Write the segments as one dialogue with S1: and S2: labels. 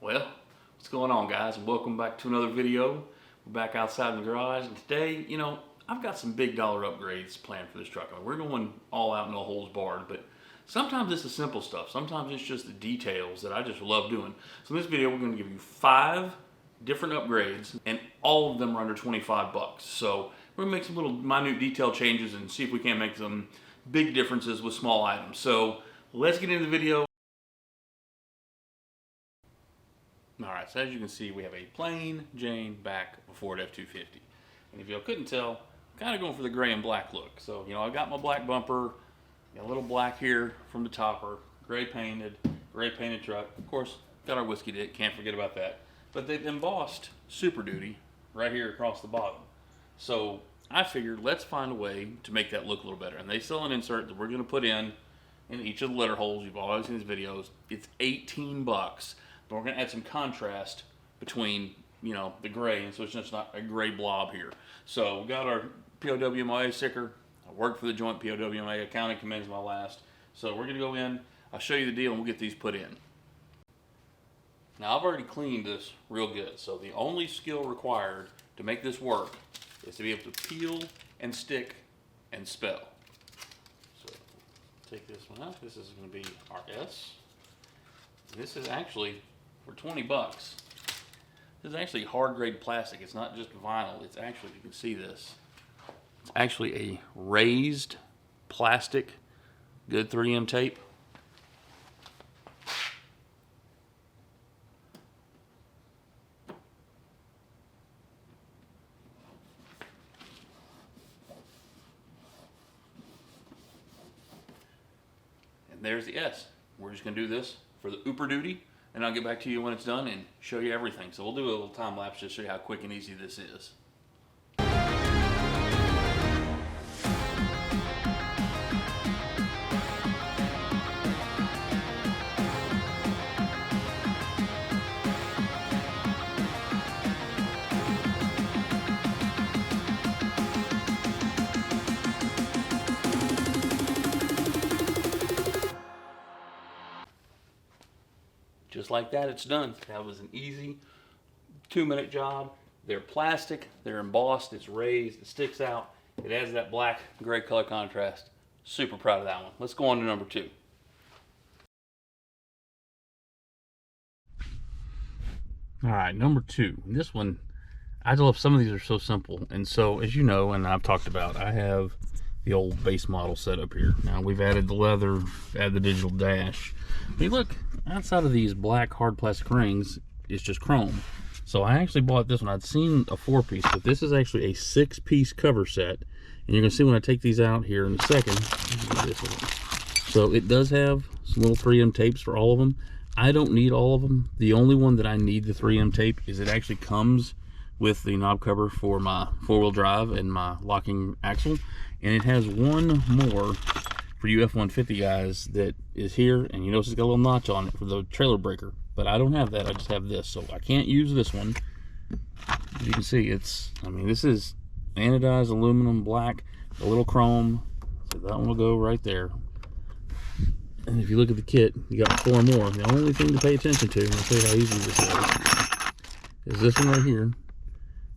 S1: Well, what's going on, guys, and welcome back to another video. We're back outside in the garage, and today, I've got some big dollar upgrades planned for this truck. I mean, we're going all out, no holds barred, but sometimes it's the simple stuff. Sometimes it's just the details that I just love doing. So in this video, we're going to give you 5 different upgrades, and all of them are under 25 bucks. So we're going to make some little minute detail changes and see if we can't make some big differences with small items. So let's get into the video. Alright, so as you can see, we have a plain Jane back of a Ford F-250. And if y'all couldn't tell, I'm kind of going for the gray and black look. So, I got my black bumper, got a little black here from the topper, gray painted truck. Of course, got our whiskey dick, can't forget about that. But they've embossed Super Duty right here across the bottom. So I figured, let's find a way to make that look a little better. And they sell an insert that we're going to put in each of the letter holes. You've always seen these videos. It's 18 bucks. But we're going to add some contrast between, the gray, and so it's just not a gray blob here. So we got our POWMA sticker. I worked for the joint POWMA. Accounting commends my last. So we're going to go in. I'll show you the deal, and we'll get these put in. Now, I've already cleaned this real good. So the only skill required to make this work is to be able to peel and stick and spell. So take this one out. This is going to be our S. This is actually for 20 bucks. This is actually hard grade plastic. It's not just vinyl. It's actually, you can see this. It's actually a raised plastic, good 3M tape. And there's the S. We're just gonna do this for the Super Duty, and I'll get back to you when it's done and show you everything. So we'll do a little time lapse just to show you how quick and easy this is. Just like that, it's done. That was an easy 2-minute job. They're plastic, they're embossed, it's raised, it sticks out. It adds that black gray color contrast. Super proud of that one. Let's go on to number 2. All right, number 2. This one, I love, some of these are so simple. And so, as you know, and I've talked about, I have the old base model set up here. Now we've added the leather, added the digital dash. I mean, look, outside of these black hard plastic rings, it's just chrome. So I actually bought this one. I'd seen a 4-piece, but this is actually a 6-piece cover set. And you're gonna see when I take these out here in a second. So it does have some little 3M tapes for all of them. I don't need all of them. The only one that I need the 3M tape is it actually comes with the knob cover for my 4-wheel drive and my locking axle. And it has one more for you F-150 guys that is here, and you notice it's got a little notch on it for the trailer breaker. But I don't have that, I just have this. So I can't use this one. As you can see, this is anodized aluminum black, a little chrome. So that one will go right there. And if you look at the kit, you got 4 more. The only thing to pay attention to, and I'll show you how easy this is this one right here.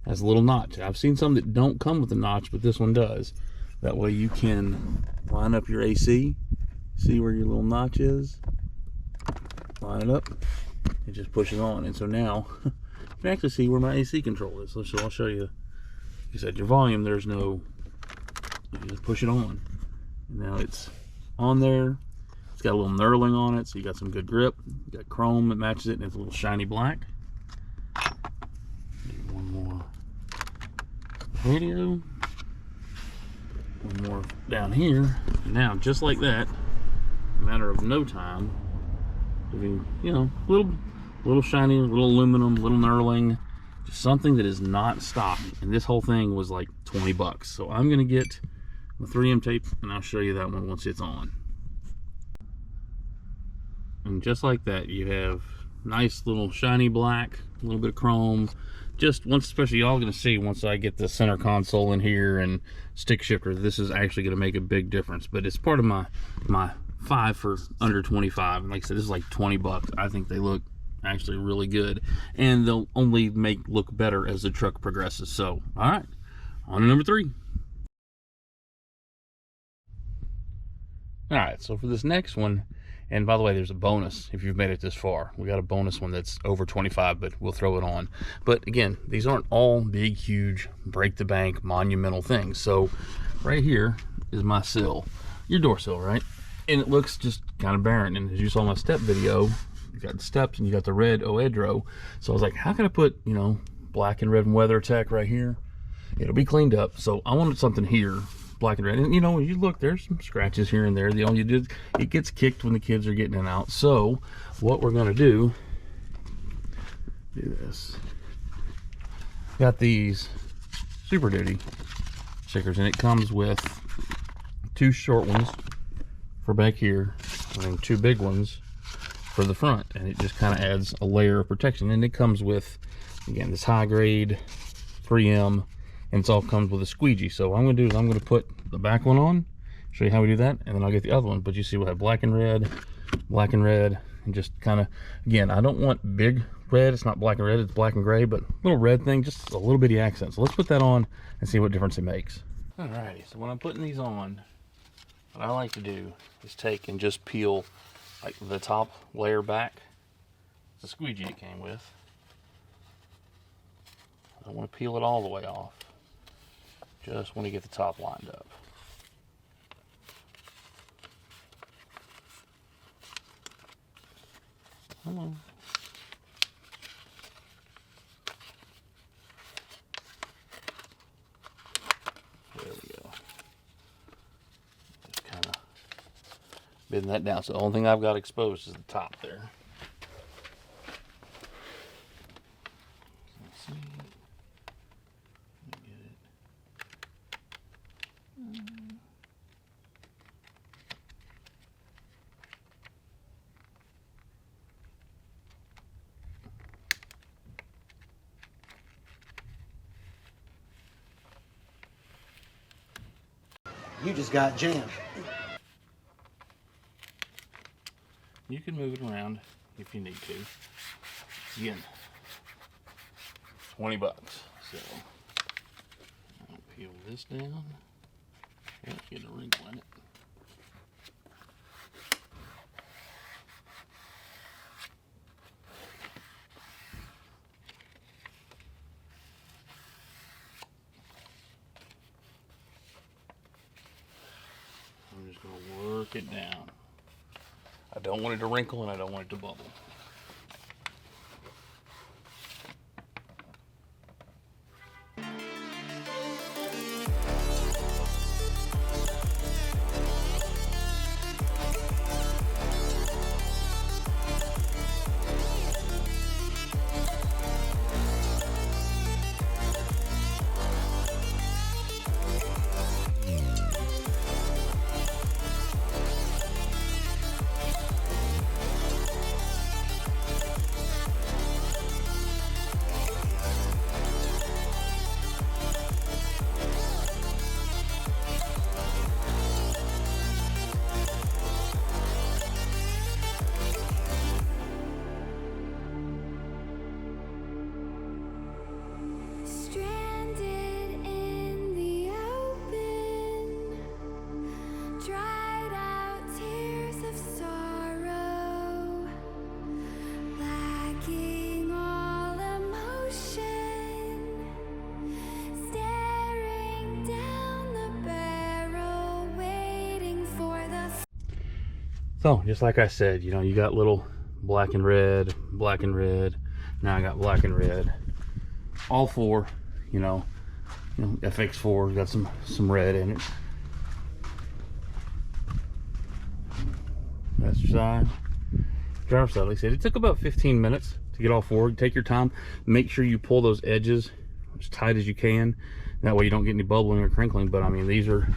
S1: Has a little notch. I've seen some that don't come with a notch, but this one does. That way you can line up your AC, see where your little notch is, line it up, it just pushes on. And so now you can actually see where my AC control is. So I'll show you. You said your volume, there's no, you just push it on. And now it's on there. It's got a little knurling on it, so you got some good grip. You got chrome that matches it, and it's a little shiny black. One more radio. One more down here. And now, just like that, a matter of no time, little shiny, little aluminum, little knurling, just something that is not stock. And this whole thing was like 20 bucks. So I'm gonna get the 3M tape, and I'll show you that one once it's on. And just like that, you have nice little shiny black, a little bit of chrome. Just once, especially y'all gonna see once I get the center console in here and stick shifter, this is actually gonna make a big difference. But it's part of my 5 for under 25. And like I said, this is like 20 bucks. I think they look actually really good, and they'll only make look better as the truck progresses. So, all right, on to number 3. All right, so for this next one, and by the way, there's a bonus if you've made it this far. We got a bonus one that's over 25, but we'll throw it on. But again, these aren't all big, huge, break the bank, monumental things. So right here is my sill, your door sill, right? And it looks just kind of barren. And as you saw in my step video, you got the steps and you got the red Oedro. So I was like, how can I put, you know, black and red and WeatherTech right here? It'll be cleaned up. So I wanted something here, black and red. And you know, when you look, there's some scratches here and there. The only it gets kicked when the kids are getting in and out. So what we're gonna do this. Got these Super Duty stickers, and it comes with 2 short ones for back here, and then 2 big ones for the front, and it just kind of adds a layer of protection. And it comes with, again, this high grade 3M, and it all comes with a squeegee. So what I'm gonna do is I'm gonna put the back one on, show you how we do that, and then I'll get the other one. But you see, we'll have black and red, and just kind of, again, I don't want big red. It's not black and red, it's black and gray, but little red thing, just a little bitty accent. So let's put that on and see what difference it makes. Alrighty, so when I'm putting these on, what I like to do is take and just peel like the top layer back, the squeegee it came with. I don't want to peel it all the way off. Just want to get the top lined up. Come on. There we go. Just kind of bend that down. So the only thing I've got exposed is the top there. Let's see. Let me get it.
S2: You just got jammed.
S1: You can move it around if you need to. Again, 20 bucks. So I'll peel this down. Get a wrinkle in it. I'm just going to work it down. I don't want it to wrinkle and I don't want it to bubble. So just like I said, you know, you got little black and red. Now I got black and red. All 4, you know, FX4 got some red in it. That's your side. Driver's side, like I said, it took about 15 minutes to get all 4. Take your time. Make sure you pull those edges as tight as you can. That way you don't get any bubbling or crinkling. But I mean, these are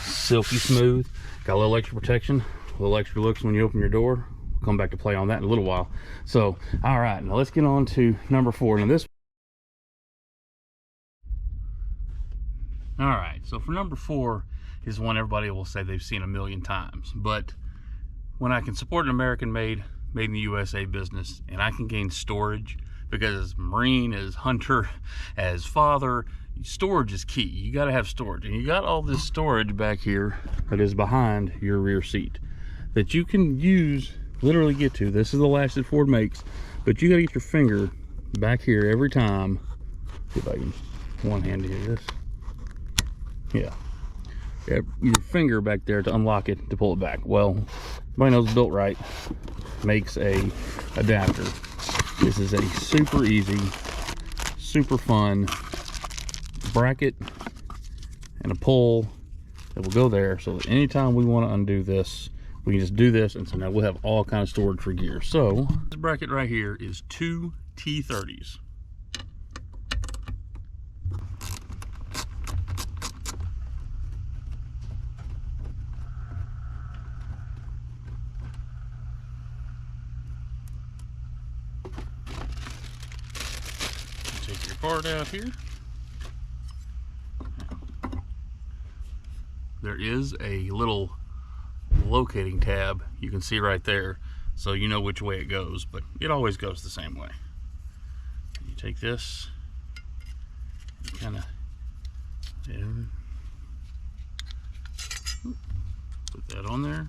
S1: silky smooth. Got a little extra protection, a little extra looks when you open your door. We'll come back to play on that in a little while. So, all right, now let's get on to number 4. Now this. All right, so for number 4 is one everybody will say they've seen a million times. But when I can support an American-made made in the USA business, and I can gain storage because as Marine, as hunter, as father, storage is key. You got to have storage, and you got all this storage back here that is behind your rear seat that you can use, literally get to. This is the latch that Ford makes, but you got to get your finger back here every time. See if I can one-handed do this. Yeah, your finger back there to unlock it, to pull it back. Well, everybody knows Built-Rite makes a adapter. This is a super easy, super fun bracket and a pull that will go there, so that anytime we want to undo this, we can just do this, and so now we'll have all kinds of storage for gear. So this bracket right here is 2 T30s. Take your part out here. There is a little locating tab you can see right there, so you know which way it goes, but it always goes the same way. You take this, kind of put that on there.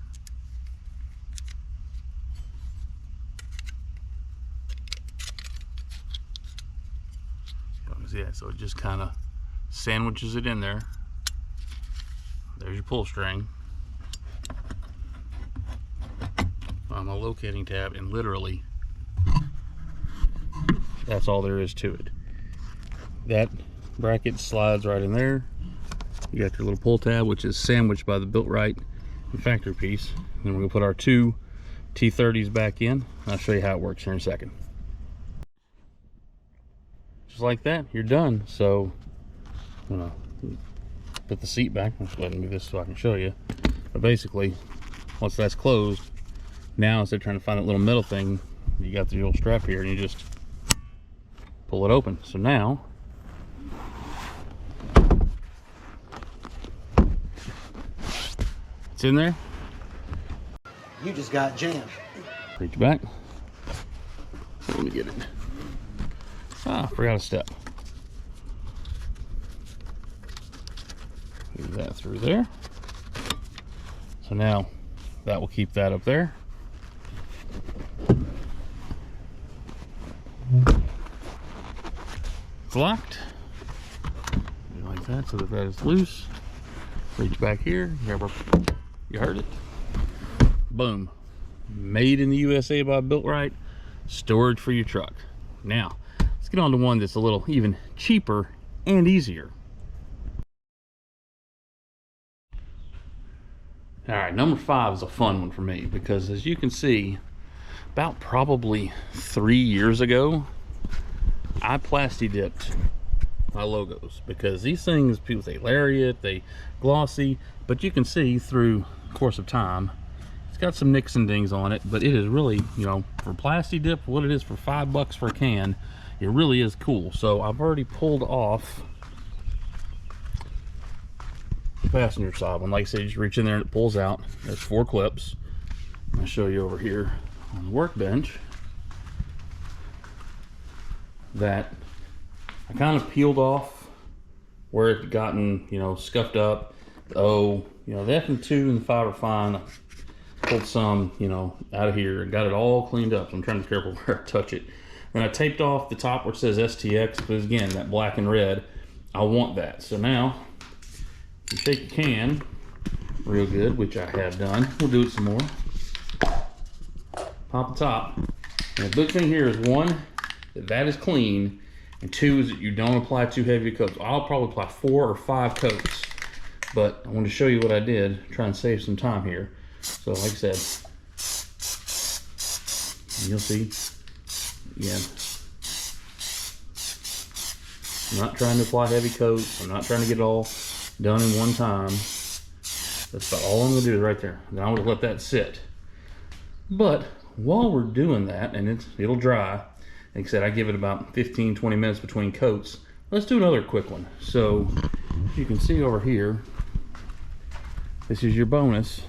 S1: Yeah, so it just kind of sandwiches it in there. There's your pull string. On a locating tab, and literally that's all there is to it. That bracket slides right in there. You got your little pull tab, which is sandwiched by the Built-Rite factory piece. And then we're gonna put our 2 T30s back in. I'll show you how it works here in a second. Just like that, you're done. So I'm gonna put the seat back. I'm just letting me move this so I can show you. But basically, once that's closed, now instead of trying to find that little metal thing, you got the little strap here, and you just pull it open. So now it's in there.
S2: You just got jammed.
S1: Reach back. Let me get it. Ah, forgot a step. Move that through there. So now that will keep that up there. It's locked. Like that, so that that is loose. Reach back here. You heard it. Boom. Made in the USA by Built-Rite. Storage for your truck. Now, let's get on to one that's a little even cheaper and easier. All right, number 5 is a fun one for me because, as you can see, about probably 3 years ago, I plasti dipped my logos because these things, people say lariat, they glossy, but you can see through the course of time, it's got some nicks and dings on it, but it is really, you know, for plasti dip, what it is for $5 for a can, it really is cool. So I've already pulled off the passenger side one. Like I said, you just reach in there and it pulls out. There's 4 clips. I'll show you over here on the workbench that I kind of peeled off where it had gotten, you know, scuffed up. Oh, you know, the F and 2 and the 5 are fine. I pulled some, you know, out of here and got it all cleaned up. So I'm trying to be careful where I touch it. Then I taped off the top where it says STX, because again, that black and red, I want that. So now you shake the can real good, which I have done. We'll do it some more. Pop the top. And the big thing here is, 1, that is clean, and 2 is that you don't apply too heavy coats. I'll probably apply 4 or 5 coats, but I want to show you what I did, try and save some time here. So like I said, you'll see, again, I'm not trying to apply heavy coats. I'm not trying to get it all done in one time. That's about all I'm going to do is right there. Then I'm going to let that sit. But while we're doing that, and it'll dry, like I said, I give it about 15-20 minutes between coats. Let's do another quick one. So you can see over here, this is your bonus.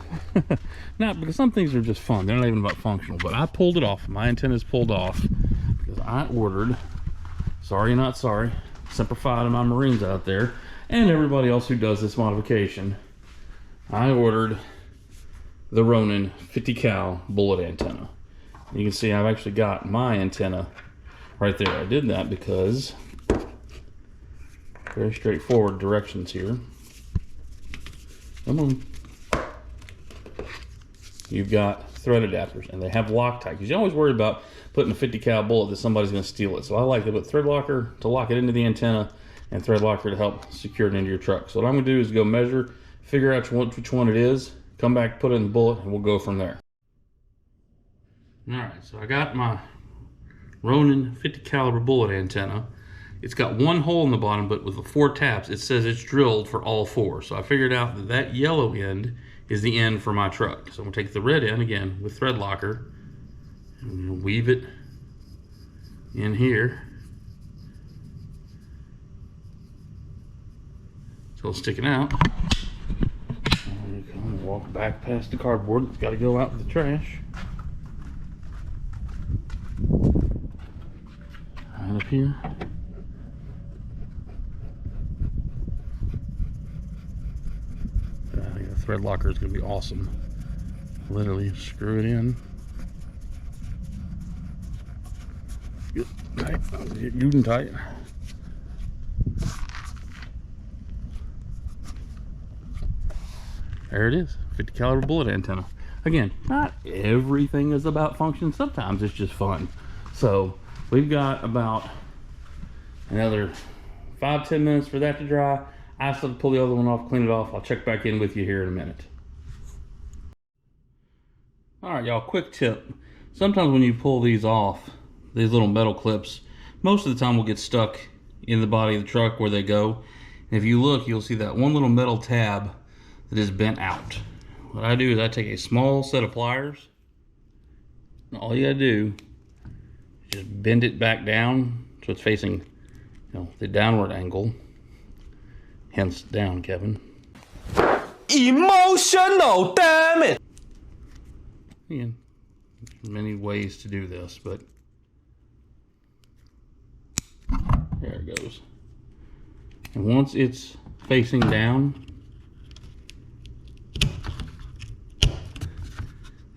S1: Not because some things are just fun. They're not even about functional, but I pulled it off. My antenna's pulled off because I ordered, sorry not sorry, Semper Fi to my Marines out there and everybody else who does this modification. I ordered the Ronin 50 cal bullet antenna. You can see I've actually got my antenna right there. I did that because very straightforward directions here. Come on. You've got thread adapters and they have Loctite, because you're always worried about putting a 50 cal bullet that somebody's going to steal it. So I like to put thread locker to lock it into the antenna and thread locker to help secure it into your truck. So what I'm going to do is go measure, figure out which one it is, come back, put it in the bullet, and we'll go from there. All right, so I got my Ronin 50 caliber bullet antenna. It's got one hole in the bottom, but with the 4 taps, it says it's drilled for all 4. So I figured out that that yellow end is the end for my truck. So I'm gonna take the red end again with thread locker and weave it in here. So it's sticking out. I'm gonna walk back past the cardboard. It's gotta go out with the trash. Right up here. I think the thread locker is going to be awesome. Literally screw it in. Get tight. Get good and tight. There it is. 50 caliber bullet antenna. Again, not everything is about function. Sometimes it's just fun. So we've got about another 5-10 minutes for that to dry. I still have to pull the other one off, clean it off. I'll check back in with you here in a minute. All right, y'all, quick tip. Sometimes when you pull these off, these little metal clips, most of the time will get stuck in the body of the truck where they go. And if you look, you'll see that one little metal tab that is bent out. What I do is I take a small set of pliers, and all you gotta do is just bend it back down so it's facing, the downward angle. Hence down, Kevin.
S3: Emotional, damn it!
S1: Again, there's many ways to do this, but there it goes. And once it's facing down, it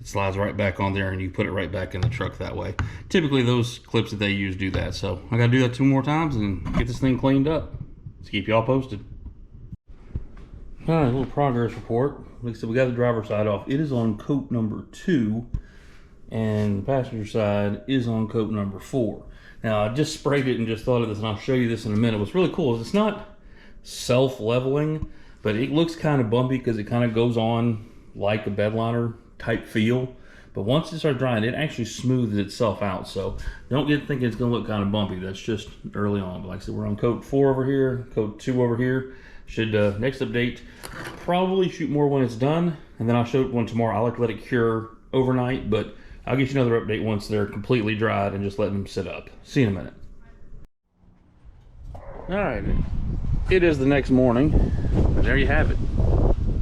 S1: slides right back on there and you put it right back in the truck that way. Typically those clips that they use do that, so I gotta do that 2 more times and get this thing cleaned up. Let's keep y'all posted. All right, a little progress report. Like I said, we got the driver's side off. It is on coat number 2, and the passenger side is on coat number 4. Now, I just sprayed it and just thought of this, and I'll show you this in a minute. What's really cool is it's not self-leveling, but it looks kind of bumpy because it kind of goes on like a bedliner type feel. But once it starts drying, it actually smooths itself out. So don't get thinking it's going to look kind of bumpy. That's just early on. But like I said, we're on coat 4 over here, coat 2 over here. Should next update probably shoot more when it's done, and then I'll shoot one tomorrow. I like to let it cure overnight, but I'll get you another update once they're completely dried and just let them sit up. See you in a minute. All right, it is the next morning, and there you have it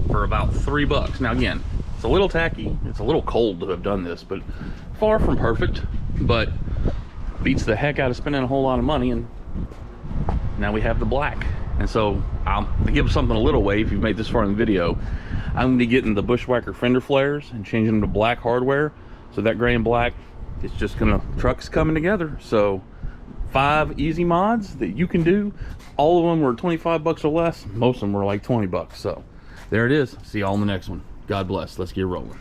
S1: for about $3. Now again, it's a little tacky, it's a little cold to have done this, but far from perfect, but beats the heck out of spending a whole lot of money, and now we have the black. And so I'll give something a little away if you've made this far in the video. I'm gonna be getting the Bushwhacker fender flares and changing them to black hardware. So that gray and black, it's just trucks coming together. So 5 easy mods that you can do. All of them were 25 bucks or less. Most of them were like 20 bucks. So there it is. See y'all in the next one. God bless. Let's get rolling.